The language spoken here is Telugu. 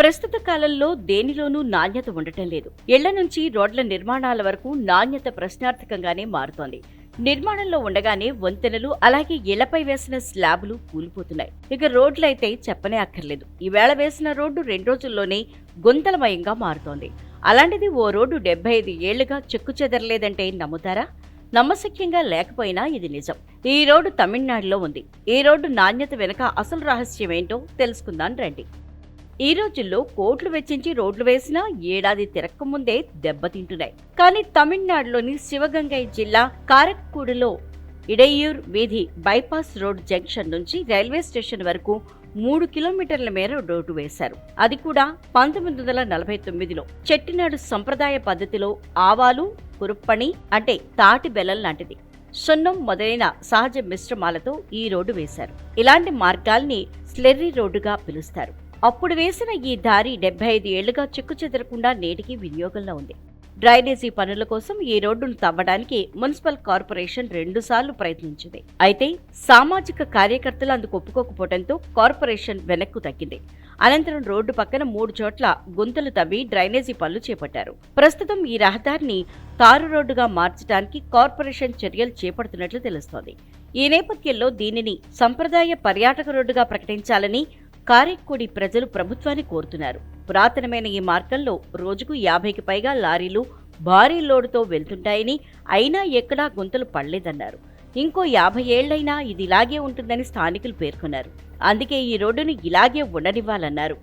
ప్రస్తుత కాలంలో దేనిలోనూ నాణ్యత ఉండటం లేదు. ఇళ్ల నుంచి రోడ్ల నిర్మాణాల వరకు నాణ్యత ప్రశ్నార్థకంగానే మారుతోంది. నిర్మాణంలో ఉండగానే వంతెనలు, అలాగే ఇళ్లపై వేసిన స్లాబులు కూలిపోతున్నాయి. ఇక రోడ్లైతే చెప్పనే అక్కర్లేదు. ఈవేళ వేసిన రోడ్డు 2 రోజుల్లోనే గుంతలమయంగా మారుతోంది. అలాంటిది ఓ రోడ్డు 75 ఏళ్లుగా చెక్కు చెదరలేదంటే నమ్ముతారా? నమ్మశక్యంగా లేకపోయినా ఇది నిజం. ఈ రోడ్డు తమిళనాడులో ఉంది. ఈ రోడ్డు నాణ్యత వెనుక అసలు రహస్యమేంటో తెలుసుకుందాం రండి. ఈ రోజుల్లో కోట్లు వెచ్చించి రోడ్లు వేసినా ఏడాది తిరక్కముందే దెబ్బతింటున్నాయి. కానీ తమిళనాడులోని శివగంగై జిల్లా కారక్కూడులో ఇడయ్యూర్ వీధి బైపాస్ రోడ్ జంక్షన్ నుంచి రైల్వే స్టేషన్ వరకు 3 కిలోమీటర్ల మేర రోడ్డు వేశారు. అది కూడా 1949లో చెట్టినాడు సంప్రదాయ పద్ధతిలో ఆవాలు, కురుప్పణి అంటే తాటి బెల్లం లాంటిది, సున్నం మొదలైన సహజ మిశ్రమాలతో ఈ రోడ్డు వేశారు. ఇలాంటి మార్గాల్ని స్లెర్రీ రోడ్డుగా పిలుస్తారు. అప్పుడు వేసిన ఈ దారి 75 ఏళ్లుగా చెక్కు చెదరకుండా నేటికి వినియోగంలో ఉంది. డ్రైనేజీ పనుల కోసం ఈ రోడ్డును తవ్వడానికి మున్సిపల్ కార్పొరేషన్ 2 సార్లు ప్రయత్నించింది. అయితే సామాజిక కార్యకర్తలు అందుకు ఒప్పుకోకపోవడంతో కార్పొరేషన్ వెనక్కు తగ్గింది. అనంతరం రోడ్డు పక్కన 3 చోట్ల గుంతలు తవ్వి డ్రైనేజీ పనులు చేపట్టారు. ప్రస్తుతం ఈ రహదారిని తారు రోడ్డుగా మార్చడానికి కార్పొరేషన్ చర్యలు చేపడుతున్నట్లు తెలుస్తోంది. ఈ నేపథ్యంలో దీనిని సంప్రదాయ పర్యాటక రోడ్డుగా ప్రకటించాలని కారెక్కూడి ప్రజలు ప్రభుత్వాన్ని కోరుతున్నారు. పురాతనమైన ఈ మార్గంలో రోజుకు 50కి పైగా లారీలు భారీ లోడుతో వెళ్తుంటాయని, అయినా ఎక్కడా గుంతలు పడలేదన్నారు. ఇంకో 50 ఏళ్లైనా ఇది ఇలాగే ఉంటుందని స్థానికులు పేర్కొన్నారు. అందుకే ఈ రోడ్డును ఇలాగే ఉండనివ్వాలన్నారు.